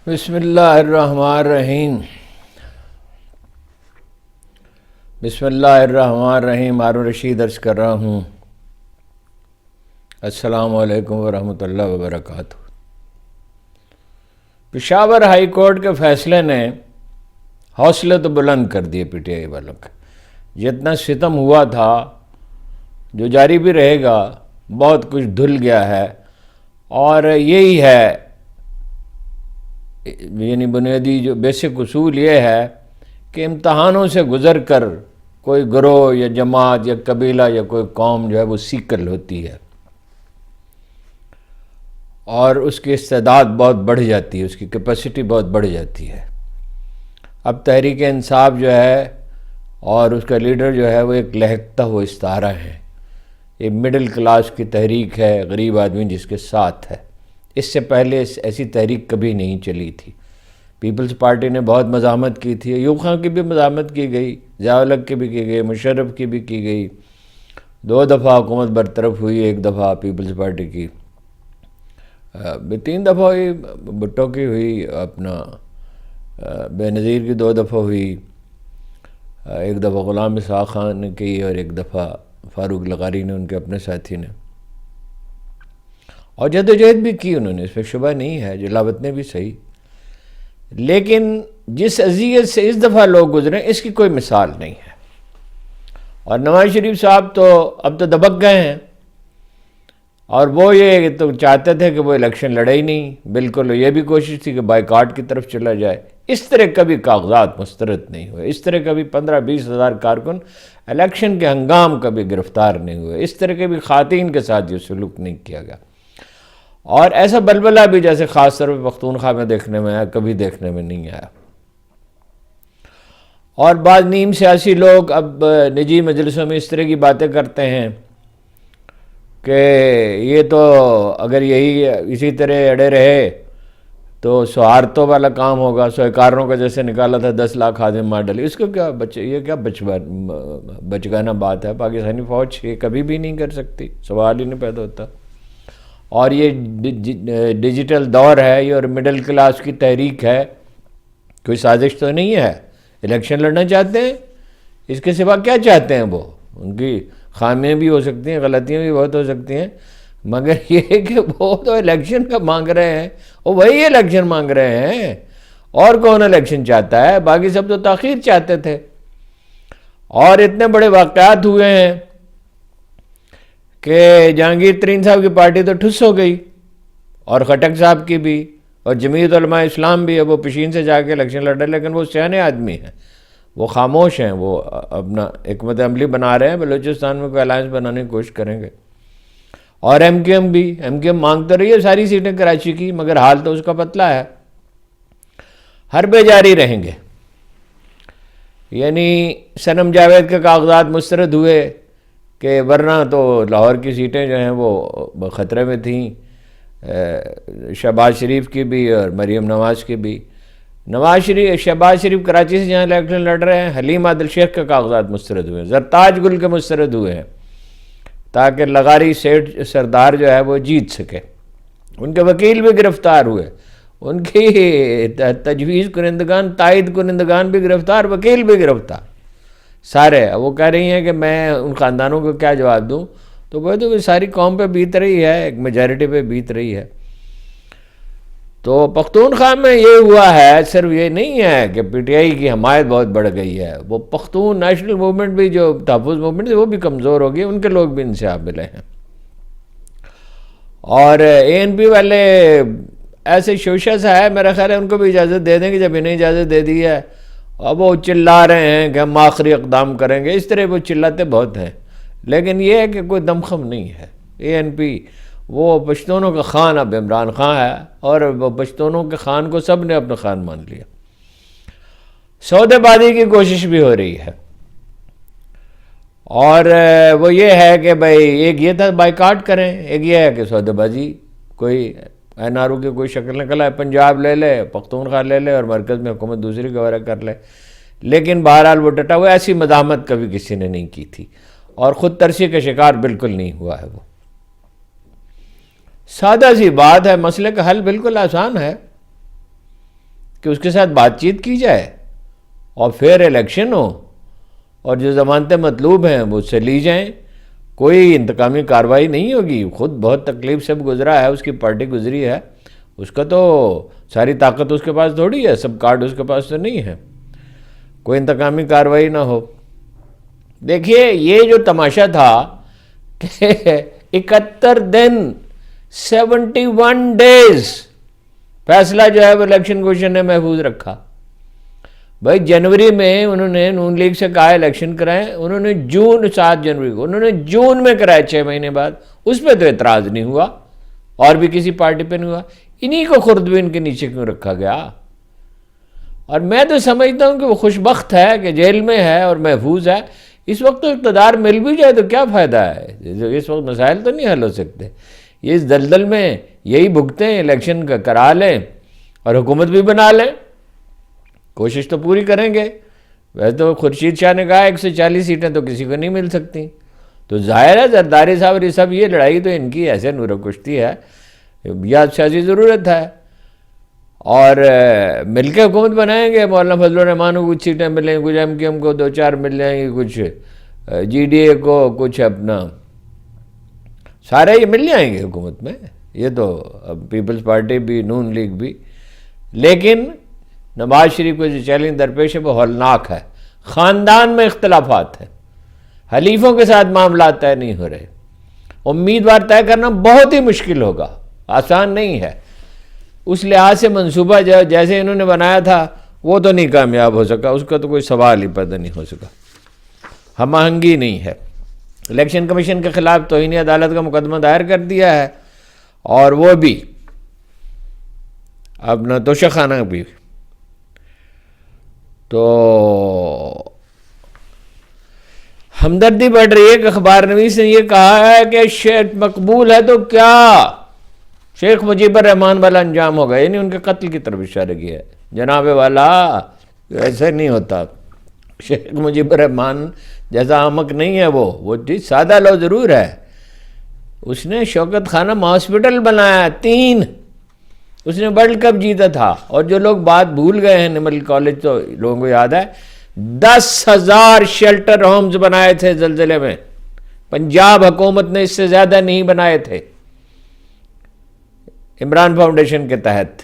بسم اللہ الرحمن الرحیم بسم اللہ الرحمن الرحیم ہارون رشید عرض کر رہا ہوں السلام علیکم ورحمۃ اللہ وبرکاتہ۔ پشاور ہائی کورٹ کے فیصلے نے حوصلے تو بلند کر دیے پی ٹی آئی والوں کے۔ جتنا ستم ہوا تھا جو جاری بھی رہے گا، بہت کچھ دھل گیا ہے، اور یہی ہے یعنی بنیادی جو بیسک اصول یہ ہے کہ امتحانوں سے گزر کر کوئی گروہ یا جماعت یا قبیلہ یا کوئی قوم جو ہے وہ سیکل ہوتی ہے اور اس کی استعداد بہت بڑھ جاتی ہے، اس کی کیپیسٹی بہت بڑھ جاتی ہے۔ اب تحریک انصاف جو ہے اور اس کا لیڈر جو ہے وہ ایک لہکتا ہوا ستارہ ہے، یہ مڈل کلاس کی تحریک ہے، غریب آدمی جس کے ساتھ ہے۔ اس سے پہلے ایسی تحریک کبھی نہیں چلی تھی۔ پیپلز پارٹی نے بہت مزاحمت کی تھی، ایوب خان کی بھی مزاحمت کی گئی، ضیاء الحق کی بھی کی گئی، مشرف کی بھی کی گئی، 2 دفعہ حکومت برطرف ہوئی، 1 دفعہ پیپلز پارٹی کی، 3 دفعہ ہوئی، بھٹو کی ہوئی، اپنا بے نظیر کی 2 دفعہ ہوئی، 1 دفعہ غلام اسحاق خان نے کی اور 1 دفعہ فاروق لغاری نے، ان کے اپنے ساتھی نے، اور جدوجہد بھی کی انہوں نے، اس پہ شبہ نہیں ہے، جلاوت نے بھی صحیح۔ لیکن جس اذیت سے اس دفعہ لوگ گزرے اس کی کوئی مثال نہیں ہے، اور نواز شریف صاحب تو اب تو دبک گئے ہیں، اور وہ یہ تو چاہتے تھے کہ وہ الیکشن لڑے ہی نہیں، بالکل یہ بھی کوشش تھی کہ بائیکاٹ کی طرف چلا جائے۔ اس طرح کبھی کاغذات مسترد نہیں ہوئے، اس طرح کبھی 15-20 ہزار کارکن الیکشن کے ہنگام کبھی گرفتار نہیں ہوئے، اس طرح کے بھی خواتین کے ساتھ یہ سلوک نہیں کیا گیا، اور ایسا بلبلہ بھی جیسے خاص طور پہ پختونخوا میں دیکھنے میں آیا کبھی دیکھنے میں نہیں آیا۔ اور بعض نیم سیاسی لوگ اب نجی مجلسوں میں اس طرح کی باتیں کرتے ہیں کہ یہ تو اگر یہی اسی طرح اڑے رہے تو سہارتوں والا کام ہوگا، سوکاروں کا جیسے نکالا تھا 10 لاکھ خادم مار ڈالے، اس کو کیا یہ کیا بچگانا بات ہے؟ پاکستانی فوج یہ کبھی بھی نہیں کر سکتی، سوال ہی نہیں پیدا ہوتا۔ اور یہ ڈیجیٹل دور ہے، یہ اور مڈل کلاس کی تحریک ہے، کوئی سازش تو نہیں ہے، الیکشن لڑنا چاہتے ہیں، اس کے سوا کیا چاہتے ہیں وہ؟ ان کی خامیاں بھی ہو سکتی ہیں، غلطیاں بھی بہت ہو سکتی ہیں، مگر یہ کہ وہ تو الیکشن کا مانگ رہے ہیں، وہ وہی الیکشن مانگ رہے ہیں، اور کون الیکشن چاہتا ہے؟ باقی سب تو تاخیر چاہتے تھے۔ اور اتنے بڑے واقعات ہوئے ہیں کہ جہانگیر ترین صاحب کی پارٹی تو ٹھس ہو گئی، اور خٹک صاحب کی بھی، اور جمعیت علماء اسلام بھی، اب وہ پشین سے جا کے الیکشن لڑ رہے، لیکن وہ سیانے آدمی ہیں، وہ خاموش ہیں، وہ اپنا حکمت عملی بنا رہے ہیں، بلوچستان میں کوئی الائنس بنانے کی کوشش کریں گے۔ اور ایم کیو ایم مانگتے رہی ہے ساری سیٹیں کراچی کی، مگر حال تو اس کا پتلا ہے، حربے جاری رہیں گے۔ یعنی صنم جاوید کے کاغذات مسترد ہوئے کہ ورنہ تو لاہور کی سیٹیں جو ہیں وہ خطرے میں تھیں، شہباز شریف کی بھی اور مریم نواز کی بھی۔ شہباز شریف کراچی سے جہاں الیکشن لڑ رہے ہیں، حلیم عادل شیخ کے کاغذات مسترد ہوئے ہیں، زرتاج گل کے مسترد ہوئے ہیں، تاکہ لغاری سیٹ سردار جو ہے وہ جیت سکے۔ ان کے وکیل بھی گرفتار ہوئے، ان کی تجویز کنندگان، تائید کنندگان بھی گرفتار، وکیل بھی گرفتار، سارے۔ وہ کہہ رہی ہیں کہ میں ان خاندانوں کو کیا جواب دوں، تو وہ تو ساری قوم پہ بیت رہی ہے، ایک میجارٹی پہ بیت رہی ہے۔ تو پختونخوا میں یہ ہوا ہے، صرف یہ نہیں ہے کہ پی ٹی آئی کی حمایت بہت بڑھ گئی ہے، وہ پختون نیشنل موومنٹ بھی، جو تحفظ موومنٹ وہ بھی کمزور ہو گئی، ان کے لوگ بھی ان سے ملے ہیں۔ اور اے این پی والے ایسے شوشہ سا ہے، میرا خیال ہے ان کو بھی اجازت دے دیں گے، جب انہیں اجازت دے دی ہے، اب وہ چلا رہے ہیں کہ ہم آخری اقدام کریں گے، اس طرح وہ چلاتے بہت ہیں، لیکن یہ ہے کہ کوئی دمخم نہیں ہے۔ اے این پی وہ پشتونوں کا خان اب عمران خان ہے، اور وہ پشتونوں کے خان کو سب نے اپنا خان مان لیا۔ سودے بازی کی کوشش بھی ہو رہی ہے، اور وہ یہ ہے کہ بھائی ایک یہ تھا بائیکاٹ کریں، ایک یہ ہے کہ سودے بازی، کوئی این آر او کی کوئی شکل نکل آئے، پنجاب لے لے، پختونخوا لے لے، اور مرکز میں حکومت دوسری گوارہ کر لے، لیکن بہرحال وہ ڈٹا ہوا، ایسی مزاحمت کبھی کسی نے نہیں کی تھی، اور خود ترسی کا شکار بالکل نہیں ہوا ہے وہ۔ سادہ سی بات ہے، مسئلے کا حل بالکل آسان ہے۔ کہ اس کے ساتھ بات چیت کی جائے اور پھر الیکشن ہو اور جو ضمانتیں مطلوب ہیں وہ اس سے لی جائیں. کوئی انتقامی کارروائی نہیں ہوگی. خود بہت تکلیف سے گزرا ہے, اس کی پارٹی گزری ہے, اس کا تو ساری طاقت اس کے پاس تھوڑی ہے, سب کارڈ اس کے پاس تو نہیں ہے. کوئی انتقامی کارروائی نہ ہو. دیکھیے یہ جو تماشا تھا کہ 71 دن 71 ڈیز فیصلہ جو ہے وہ الیکشن کمیشن نے محفوظ رکھا. بھائی جنوری میں انہوں نے نون لیگ سے کہا الیکشن کرائیں, انہوں نے 7 جنوری کو انہوں نے جون میں کرائے 6 مہینے بعد. اس پہ تو اعتراض نہیں ہوا اور بھی کسی پارٹی پہ نہیں ہوا. انہی کو خوردبین کے نیچے کیوں رکھا گیا؟ اور میں تو سمجھتا ہوں کہ وہ خوش بخت ہے کہ جیل میں ہے اور محفوظ ہے. اس وقت تو اقتدار مل بھی جائے تو کیا فائدہ ہے؟ اس وقت مسائل تو نہیں حل ہو سکتے. یہ اس دلدل میں یہی بھگتیں, الیکشن کا کرا لیں اور حکومت بھی بنا لیں. کوشش تو پوری کریں گے. ویسے تو خورشید شاہ نے کہا 140 سیٹیں تو کسی کو نہیں مل سکتی. تو ظاہر ہے زرداری صاحب یہ سب یہ لڑائی تو ان کی ایسے نور کشتی ہے یا سیاسی ضرورت ہے. اور مل کے حکومت بنائیں گے. مولانا فضل الرحمان کو کچھ سیٹیں ملیں, کچھ ایم کیو ایم کو 2-4 مل جائیں گی, کچھ جی ڈی اے کو, کچھ اپنا سارے یہ مل جائیں گے حکومت میں. یہ تو پیپلز پارٹی بھی, نون لیگ بھی. لیکن نواز شریف کو جو چیلنج درپیش ہے وہ ہولناک ہے. خاندان میں اختلافات ہیں, حلیفوں کے ساتھ معاملات طے نہیں ہو رہے. امیدوار طے کرنا بہت ہی مشکل ہوگا, آسان نہیں ہے. اس لحاظ سے منصوبہ جیسے انہوں نے بنایا تھا وہ تو نہیں کامیاب ہو سکا. اس کا تو کوئی سوال ہی پیدا نہیں ہو سکا. ہم آہنگی نہیں ہے. الیکشن کمیشن کے خلاف توہین عدالت کا مقدمہ دائر کر دیا ہے, اور وہ بھی اپنا توشہ خانہ بھی. تو ہمدردی بڑھ رہی ہے کہ اخبار نویس نے یہ کہا ہے کہ شیخ مقبول ہے تو کیا شیخ مجیب الرحمان والا انجام ہوگا. یعنی ان کے قتل کی طرف اشارہ کیا ہے. جناب والا ایسے نہیں ہوتا. شیخ مجیب الرحمان جیسا احمق نہیں ہے وہ سادہ لو ضرور ہے. اس نے شوکت خانم ہاسپٹل بنایا 3. اس نے ورلڈ کپ جیتا تھا. اور جو لوگ بات بھول گئے ہیں, نمل کالج تو لوگوں کو یاد ہے, 10,000 شیلٹر ہومز بنائے تھے زلزلے میں. پنجاب حکومت نے اس سے زیادہ نہیں بنائے تھے عمران فاؤنڈیشن کے تحت.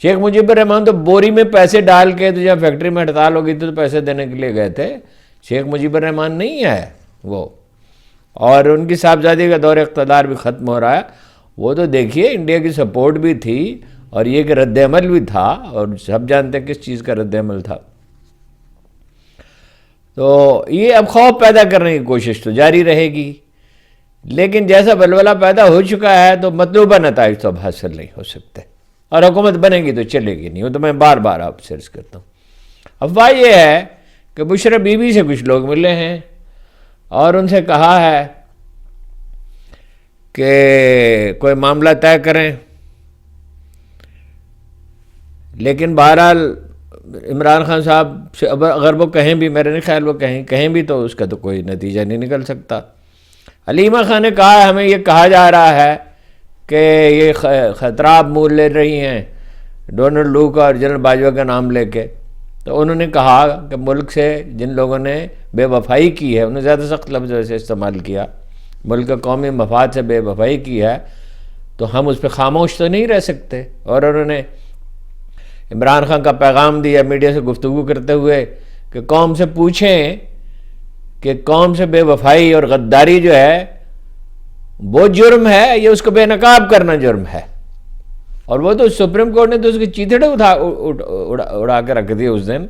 شیخ مجیب الرحمان تو بوری میں پیسے ڈال کے, تو جب فیکٹری میں ہڑتال ہو گئی تو پیسے دینے کے لیے گئے تھے. شیخ مجیب الرحمان نہیں ہے وہ. اور ان کی صاحبزادی کا دور اقتدار بھی ختم ہو رہا ہے. وہ تو دیکھیے انڈیا کی سپورٹ بھی تھی اور یہ کہ رد عمل بھی تھا, اور سب جانتے ہیں کس چیز کا رد عمل تھا. تو یہ اب خوف پیدا کرنے کی کوشش تو جاری رہے گی. لیکن جیسا بلبلہ پیدا ہو چکا ہے تو مطلوبہ نتائج تو اب حاصل نہیں ہو سکتے, اور حکومت بنے گی تو چلے گی نہیں. وہ تو میں بار بار آپ سے عرض کرتا ہوں. افواہ یہ ہے کہ بشرا بی بی سے کچھ لوگ ملے ہیں اور ان سے کہا ہے کہ کوئی معاملہ طے کریں. لیکن بہرحال عمران خان صاحب سے اگر وہ کہیں بھی, میرے نہیں خیال وہ کہیں بھی تو اس کا تو کوئی نتیجہ نہیں نکل سکتا. حلیمہ خان نے کہا ہمیں یہ کہا جا رہا ہے کہ یہ خطرات مول لے رہی ہیں ڈونلڈ لوک اور جنرل باجوہ کا نام لے کے. تو انہوں نے کہا کہ ملک سے جن لوگوں نے بے وفائی کی ہے, انہوں نے زیادہ سخت لفظ سے استعمال کیا, ملک کا قومی مفاد سے بے وفائی کی ہے تو ہم اس پہ خاموش تو نہیں رہ سکتے. اور انہوں نے عمران خان کا پیغام دیا میڈیا سے گفتگو کرتے ہوئے کہ قوم سے پوچھیں کہ قوم سے بے وفائی اور غداری جو ہے وہ جرم ہے یا اس کو بے نقاب کرنا جرم ہے. اور وہ تو سپریم کورٹ نے تو اس کی چیتڑے اڑا کے رکھ دی اس دن.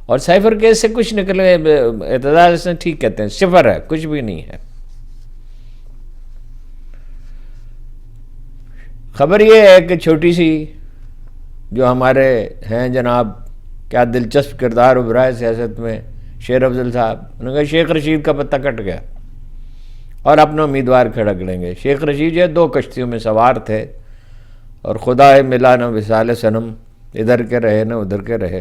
اور سائفر کیس سے کچھ نکلے, اعتدال سے ٹھیک کہتے ہیں, صفر ہے, کچھ بھی نہیں ہے. خبر یہ ہے کہ چھوٹی سی جو ہمارے ہیں جناب, کیا دلچسپ کردار ابھرا ہے سیاست میں, شیر افضل صاحب. انہوں نے کہا شیخ رشید کا پتہ کٹ گیا اور اپنا امیدوار کھڑا کریں گے. شیخ رشید جو 2 کشتیوں میں سوار تھے, اور خدا ملا نہ وصال صنم, ادھر کے رہے نہ ادھر کے رہے.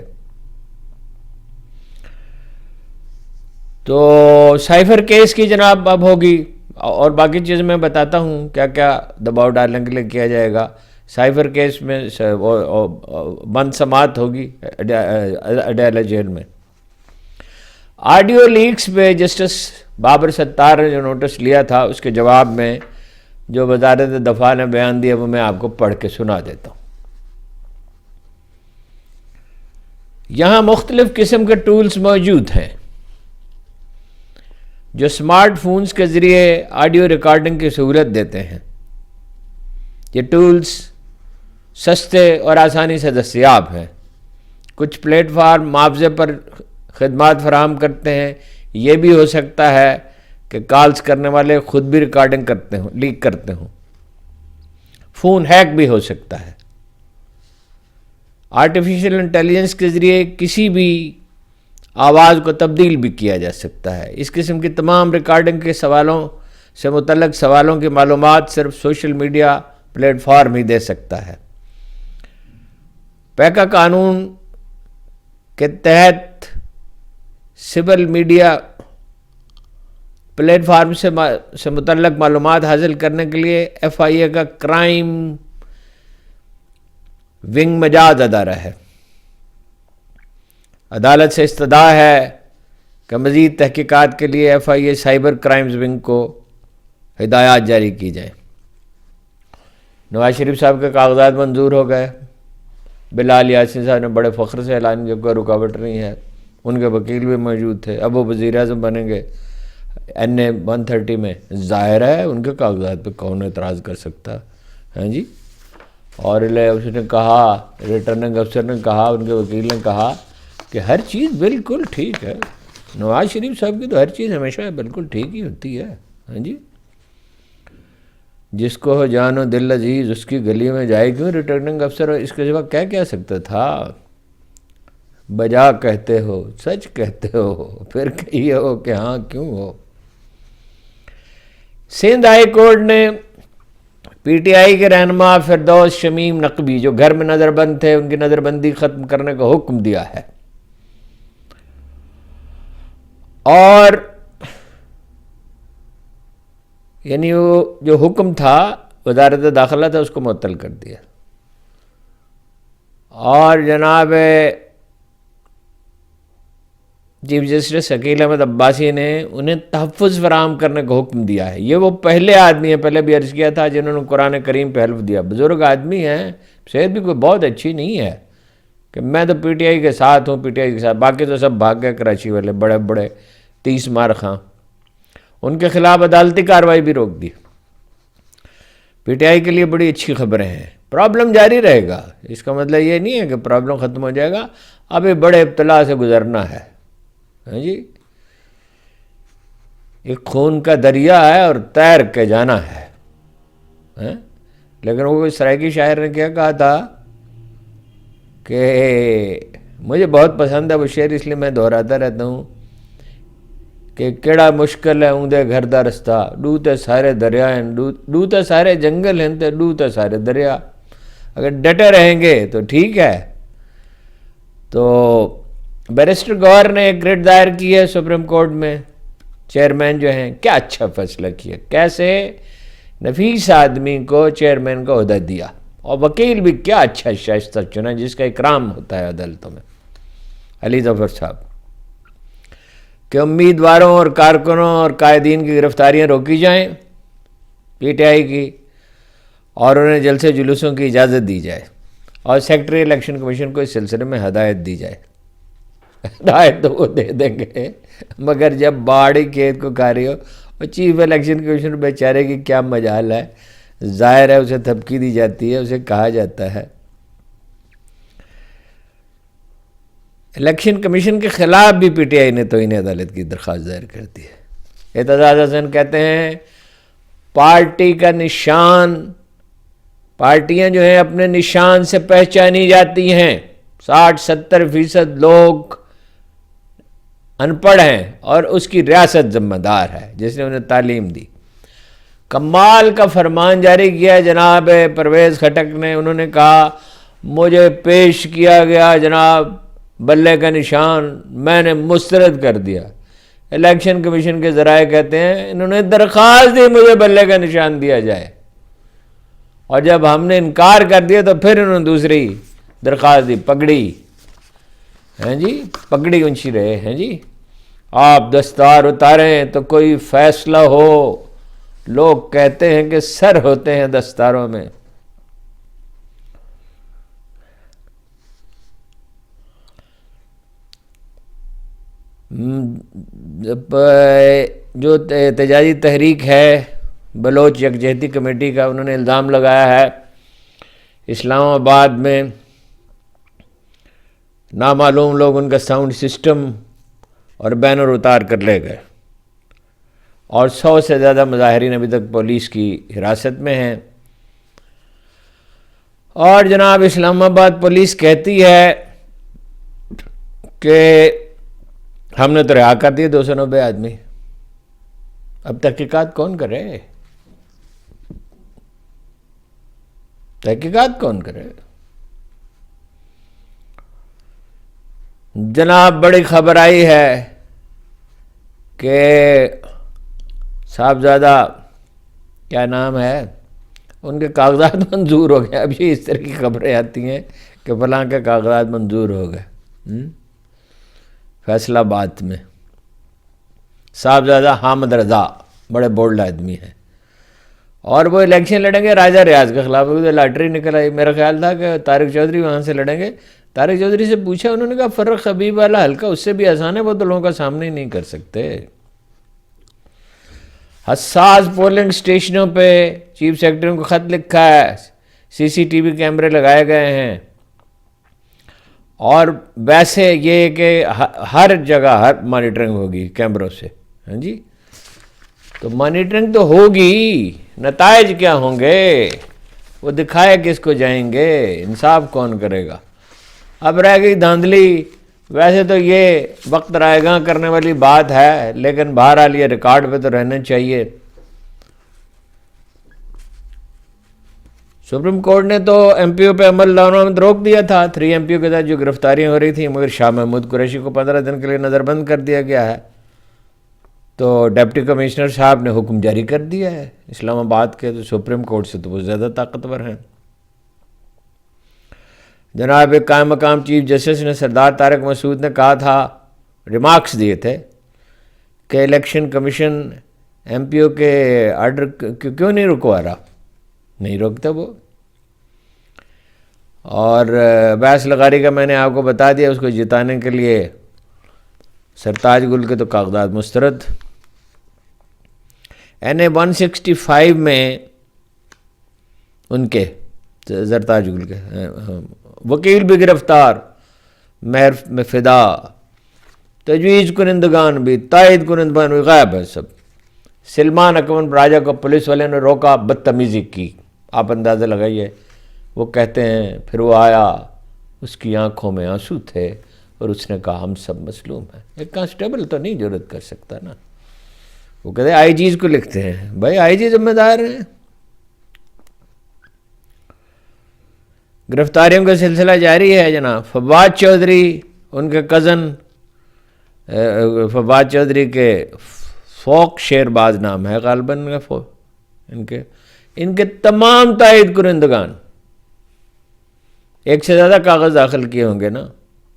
تو سائفر کیس کی جناب اب ہوگی, اور باقی چیز میں بتاتا ہوں کیا کیا دباؤ ڈالنے کے لیے کیا جائے گا. سائبر کیس میں بند سماعت ہوگی اڈیالہ جیل میں۔ آڈیو لیکس پہ جسٹس بابر ستار نے جو نوٹس لیا تھا اس کے جواب میں جو وزارت دفاع نے بیان دیا وہ میں آپ کو پڑھ کے سنا دیتا ہوں۔ یہاں مختلف قسم کے ٹولز موجود ہیں جو سمارٹ فونز کے ذریعے آڈیو ریکارڈنگ کی سہولت دیتے ہیں۔ یہ ٹولز سستے اور آسانی سے دستیاب ہیں۔ کچھ پلیٹ فارم معاوضے پر خدمات فراہم کرتے ہیں۔ یہ بھی ہو سکتا ہے کہ کالز کرنے والے خود بھی ریکارڈنگ کرتے ہوں، لیک کرتے ہوں۔ فون ہیک بھی ہو سکتا ہے۔ آرٹیفیشل انٹیلیجنس کے ذریعے کسی بھی آواز کو تبدیل بھی کیا جا سکتا ہے۔ اس قسم کی تمام ریکارڈنگ کے سوالوں سے متعلق سوالوں کی معلومات صرف سوشل میڈیا پلیٹ فارم ہی دے سکتا ہے۔ پیکا قانون کے تحت سول میڈیا پلیٹ فارم سے متعلق معلومات حاصل کرنے کے لیے ایف آئی اے کا کرائم ونگ مجاز ادارہ ہے۔ عدالت سے استدعا ہے کہ مزید تحقیقات کے لیے F I A cyber crimes wing کو ہدایات جاری کی جائیں۔ نواز شریف صاحب کے کاغذات منظور ہو گئے۔ بلال یاسین صاحب نے بڑے فخر سے اعلان کیا کوئی رکاوٹ نہیں ہے۔ ان کے وکیل بھی موجود تھے۔ اب وہ وزیر اعظم بنیں گے NA 130 میں۔ ظاہر ہے ان کے کاغذات پہ کون اعتراض کر سکتا ہے جی۔ اور اس نے کہا، ریٹرننگ افسر نے کہا، ان کے وکیل نے کہا کہ ہر چیز بالکل ٹھیک ہے۔ نواز شریف صاحب کی تو ہر چیز ہمیشہ بالکل ٹھیک ہی ہوتی ہے ہاں جی۔ جس کو ہو جان و دل عزیز اس کی گلی میں جائے کیوں؟ ریٹرننگ افسر اس کے جواب کیا سکتا تھا؟ بجا کہتے ہو، سچ کہتے ہو، پھر کہیے ہو کہ ہاں کیوں ہو۔ سندھ ہائی کورٹ نے پی ٹی آئی کے رہنما فردوس شمیم نقوی جو گھر میں نظر بند تھے ان کی نظر بندی ختم کرنے کا حکم دیا ہے، اور یعنی وہ جو حکم تھا وزارت داخلہ تھا اس کو معطل کر دیا، اور جناب چیف جسٹس عقیل احمد عباسی نے انہیں تحفظ فراہم کرنے کا حکم دیا ہے۔ یہ وہ پہلے آدمی ہیں، پہلے بھی عرض کیا تھا، جنہوں نے قرآن کریم پہ حلف دیا۔ بزرگ آدمی ہیں، صحت بھی کوئی بہت اچھی نہیں ہے کہ میں تو پی ٹی آئی کے ساتھ ہوں، پی ٹی آئی کے ساتھ، باقی تو سب بھاگ گئے کراچی والے بڑے بڑے 30 مار خاں۔ ان کے خلاف عدالتی کارروائی بھی روک دی۔ پی ٹی آئی کے لیے بڑی اچھی خبریں ہیں۔ پرابلم جاری رہے گا، اس کا مطلب یہ نہیں ہے کہ پرابلم ختم ہو جائے گا، ابھی بڑے ابتلا سے گزرنا ہے ہاں جی۔ ایک خون کا دریا ہے اور تیر کے جانا ہے، لیکن وہ سرائیکی شاعر نے کیا کہا تھا کہ مجھے بہت پسند ہے وہ شعر، اس لیے میں دہراتا رہتا ہوں کہ کیڑا مشکل ہے اوندے گھر دا رستہ، ڈوتے سارے دریا ہیں، ڈوتے سارے جنگل ہیں تے ڈوتے سارے دریا۔ اگر ڈٹے رہیں گے تو ٹھیک ہے۔ تو بیرسٹر گوہر نے ایک ریٹ دائر کی ہے سپریم کورٹ میں، چیئرمین جو ہیں، کیا اچھا فیصلہ کیا، کیسے نفیس آدمی کو چیئرمین کا عہدہ دیا، اور وکیل بھی کیا اچھا شائستہ چنا جس کا اکرام ہوتا ہے عدالتوں میں، علی ظفر صاحب، کہ امیدواروں اور کارکنوں اور قائدین کی گرفتاریاں روکی جائیں پی ٹی آئی کی، اور انہیں جلسے جلوسوں کی اجازت دی جائے، اور سیکٹری الیکشن کمیشن کو اس سلسلے میں ہدایت دی جائے۔ ہدایت تو وہ دے دیں گے، مگر جب باڑی کھیت کو کھا رہی ہو، اور چیف الیکشن کمیشن بیچارے کی کیا مجال ہے، ظاہر ہے اسے دھمکی دی جاتی ہے، اسے کہا جاتا ہے۔ الیکشن کمیشن کے خلاف بھی پی ٹی آئی نے توہین عدالت کی درخواست دائر کر دی ہے۔ اعتزاز حسن کہتے ہیں پارٹی کا نشان، پارٹیاں جو ہیں اپنے نشان سے پہچانی جاتی ہیں۔ 60-70% لوگ ان پڑھ ہیں اور اس کی ریاست ذمہ دار ہے جس نے انہیں تعلیم دی۔ کمال کا فرمان جاری کیا جناب پرویز خٹک نے، انہوں نے کہا مجھے پیش کیا گیا جناب بلے کا نشان، میں نے مسترد کر دیا۔ الیکشن کمیشن کے ذرائع کہتے ہیں انہوں نے درخواست دی مجھے بلے کا نشان دیا جائے، اور جب ہم نے انکار کر دیا تو پھر انہوں نے دوسری درخواست دی، پگڑی، ہیں جی، پگڑی اونچی رہے، ہیں جی، آپ دستار اتاریں تو کوئی فیصلہ ہو، لوگ کہتے ہیں کہ سر ہوتے ہیں دستاروں میں۔ جو احتجاجی تحریک ہے بلوچ یکجہتی کمیٹی کا، انہوں نے الزام لگایا ہے اسلام آباد میں نامعلوم لوگ ان کا ساؤنڈ سسٹم اور بینر اتار کر لے گئے، اور 100 سے زیادہ مظاہرین ابھی تک پولیس کی حراست میں ہیں۔ اور جناب اسلام آباد پولیس کہتی ہے کہ ہم نے تو رہا کر دیے 290 آدمی۔ اب تحقیقات کون کرے؟ تحقیقات کون کرے؟ جناب بڑی خبر آئی ہے کہ صاحبزادہ کیا نام ہے ان کے کاغذات منظور ہو گئے۔ اب یہ اس طرح کی خبریں آتی ہیں کہ فلاں کے کاغذات منظور ہو گئے۔ فیصل آباد میں صاحبزادہ حامد رضا بڑے بولڈ آدمی ہیں، اور وہ الیکشن لڑیں گے راجہ ریاض کے خلاف۔ لاٹری نکل آئی، میرا خیال تھا کہ طارق چودھری وہاں سے لڑیں گے۔ طارق چودھری سے پوچھا، انہوں نے کہا فرق حبیب والا حلقہ اس سے بھی آسان ہے، وہ تو لوگوں کا سامنے ہی نہیں کر سکتے۔ حساس پولنگ سٹیشنوں پہ چیف سیکرٹری کو خط لکھا ہے، سی سی ٹی وی کیمرے لگائے گئے ہیں، اور ویسے یہ کہ ہر جگہ ہر مانیٹرنگ ہوگی کیمروں سے، ہاں جی۔ تو مانیٹرنگ تو ہوگی، نتائج کیا ہوں گے وہ دکھائے کس کو جائیں گے، انصاف کون کرے گا؟ اب رہ گئی دھاندلی۔ ویسے تو یہ وقت رائے گاں کرنے والی بات ہے، لیکن بہرحال یہ ریکارڈ پہ تو رہنا چاہیے۔ سپریم کورٹ نے تو ایم پی او پہ عمل درآمد روک دیا تھا، 3 ایم پی او کے ساتھ جو گرفتاریاں ہو رہی تھیں، مگر شاہ محمود قریشی کو 15 دن کے لیے نظر بند کر دیا گیا ہے۔ تو ڈپٹی کمشنر صاحب نے حکم جاری کر دیا ہے اسلام آباد کے، تو سپریم کورٹ سے تو وہ زیادہ طاقتور ہیں۔ جناب ایک قائم مقام چیف جسٹس نے سردار طارق مسعود نے کہا تھا، ریمارکس دیے تھے کہ الیکشن کمیشن ایم پی او کے آرڈر کیوں نہیں رکوا رہا، نہیں روکتا وہ۔ اور بیس لغاری کا میں نے آپ کو بتا دیا، اس کو جتانے کے لیے سرتاج گل کے تو کاغذات مسترد۔ NA 165 میں ان کے سرتاج گل کے وکیل بھی گرفتار، مہر میں فدا، تجویز کنندگان بھی، تائید کنندگان بھی غائب ہے سب۔ سلمان اکمل راجہ کو پولیس والے نے روکا، بدتمیزی کی، آپ اندازہ لگائیے۔ وہ کہتے ہیں پھر وہ آیا، اس کی آنکھوں میں آنسو تھے، اور اس نے کہا ہم سب مظلوم ہیں۔ ایک کانسٹیبل تو نہیں جرأت کر سکتا نا، وہ کہتے ہیں آئی جیز کو لکھتے ہیں، بھائی آئی جی ذمہ دار ہیں۔ گرفتاریوں کا سلسلہ جاری ہے جناب۔ فواد چودھری، ان کے کزن فواد چودھری کے فوق شیرباز نام ہے غالباً، ان کے تمام تائید کنندگان، ایک سے زیادہ کاغذ داخل کیے ہوں گے نا،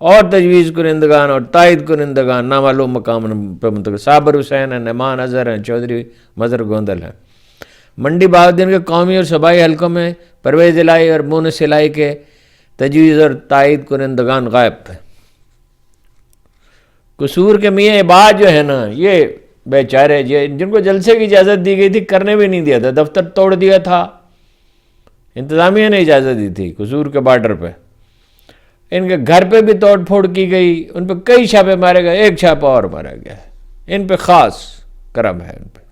اور تجویز کنندگان اور تائید کنندگان نامعلوم مقام پر منتقل، صابر حسین ہیں، نعمان اظہر ہیں، چودھری مظہر گوندل ہیں۔ منڈی بہاؤالدین کے قومی اور صوبائی حلقوں میں پرویز الہی اور مونس الہی کے تجویز اور تائید کنندگان غائب تھے۔ قصور کے میاں عباد جو ہے نا، یہ بیچارے جن کو جلسے کی اجازت دی گئی تھی کرنے بھی نہیں دیا تھا، دفتر توڑ دیا تھا، انتظامیہ نے اجازت دی تھی قصور کے بارڈر پہ، ان کے گھر پہ بھی توڑ پھوڑ کی گئی، ان پہ کئی چھاپے مارے گئے، ایک چھاپا اور مارا گیا ہے، ان پہ خاص کرم ہے۔ ان پہ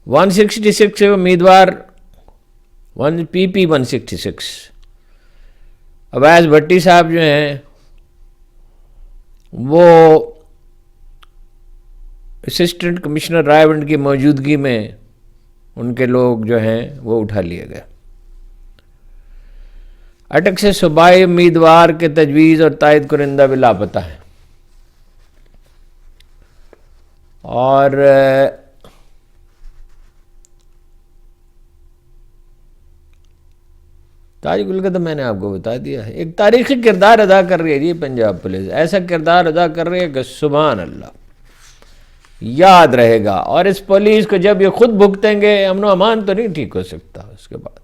166 سے امیدوار PP 166 اویس بھٹی صاحب جو ہیں، وہ اسسٹنٹ کمشنر رائے بنڈ کی موجودگی میں ان کے لوگ جو ہیں وہ اٹھا لیے گئے۔ اٹک سے صوبائی امیدوار کے تجویز اور تائید کنندہ بھی لاپتہ ہیں۔ اور تاج گل کا تو میں نے آپ کو بتا دیا ہے، ایک تاریخی کردار ادا کر رہی ہے جی پنجاب پولیس، ایسا کردار ادا کر رہی ہے کہ سبحان اللہ، یاد رہے گا۔ اور اس پولیس کو جب یہ خود بھگتیں گے، امن و امان تو نہیں ٹھیک ہو سکتا اس کے بعد۔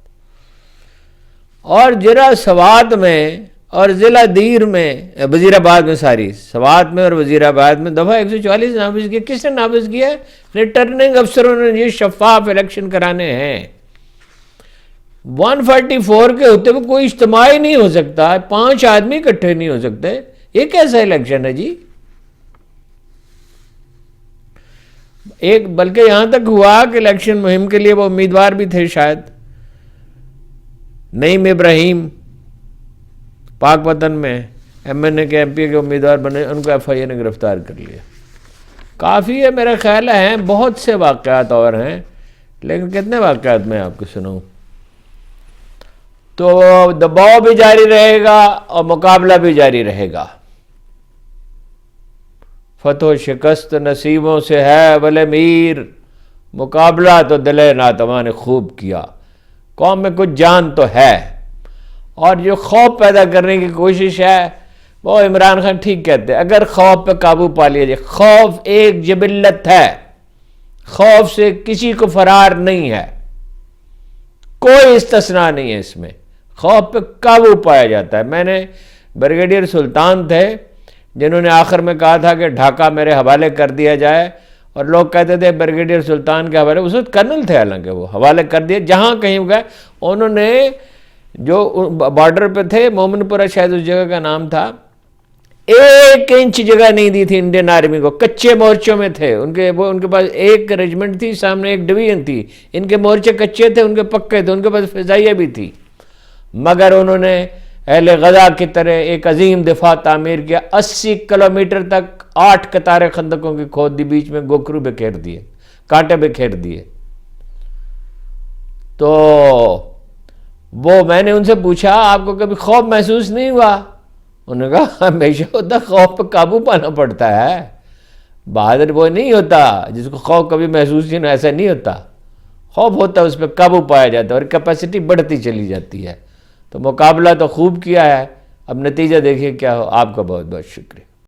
اور ضلع سوات میں اور ضلع دیر میں، وزیر آباد میں، سوات میں اور وزیر آباد میں دفعہ 144 نافذ کیا۔ کس نے نافذ کیا؟ ریٹرننگ افسروں نے یہ شفاف الیکشن کرانے ہیں۔ 144 کے ہوتے ہوئے کوئی اجتماع ہی نہیں ہو سکتا، 5 آدمی اکٹھے نہیں ہو سکتے، یہ کیسا الیکشن ہے جی؟ ایک بلکہ یہاں تک ہوا کہ الیکشن مہم کے لیے وہ امیدوار بھی تھے شاید، نعیم ابراہیم پاک پتن میں ایم این اے کے ایم پی کے امیدوار بنے، ان کو ایف آئی اے نے گرفتار کر لیا۔ کافی ہے میرا خیال ہے، بہت سے واقعات اور ہیں، لیکن کتنے واقعات میں آپ کو سناؤں؟ تو دباؤ بھی جاری رہے گا اور مقابلہ بھی جاری رہے گا۔ فتح و شکست نصیبوں سے ہے ولے میر، مقابلہ تو دل ناتواں نے خوب کیا۔ قوم میں کچھ جان تو ہے، اور جو خوف پیدا کرنے کی کوشش ہے وہ عمران خان ٹھیک کہتے ہیں، اگر خوف پہ قابو پا لیا جائے، خوف ایک جبلت ہے، خوف سے کسی کو فرار نہیں ہے، کوئی استثناء نہیں ہے اس میں، خوف پہ قابو پایا جاتا ہے۔ میں نے بریگیڈیئر سلطان تھے جنہوں نے آخر میں کہا تھا کہ ڈھاکہ میرے حوالے کر دیا جائے، اور لوگ کہتے تھے بریگیڈیئر سلطان کے حوالے، اس وقت کرنل تھے حالانکہ، وہ حوالے کر دیے جہاں کہیں گئے۔ انہوں نے جو بارڈر پہ تھے، مومن پورہ شاید اس جگہ کا نام تھا، 1 انچ جگہ نہیں دی تھی انڈین آرمی کو، کچے مورچوں میں تھے، ان کے پاس 1 ریجمنٹ تھی، سامنے 1 ڈویژن تھی، ان کے مورچے کچے تھے، ان کے پکے تھے، ان کے پاس فضائیہ بھی تھی، مگر انہوں نے اہل غزہ کی طرح ایک عظیم دفاع تعمیر کیا۔ 80 کلومیٹر تک 8 قطاریں خندقوں کی کھود دی، بیچ میں گوکھرو بکھیر دیے، کانٹے بکھیر دیے۔ تو وہ میں نے ان سے پوچھا آپ کو کبھی خوف محسوس نہیں ہوا؟ انہوں نے کہا ہمیشہ ہوتا، خوف پہ قابو پانا پڑتا ہے، بہادر وہ نہیں ہوتا جس کو خوف کبھی محسوس نہیں، ایسا نہیں ہوتا، خوف ہوتا ہے اس پہ قابو پایا جاتا ہے اور کیپیسٹی بڑھتی چلی جاتی ہے۔ تو مقابلہ تو خوب کیا ہے، اب نتیجہ دیکھیے کیا ہو۔ آپ کا بہت بہت شکریہ۔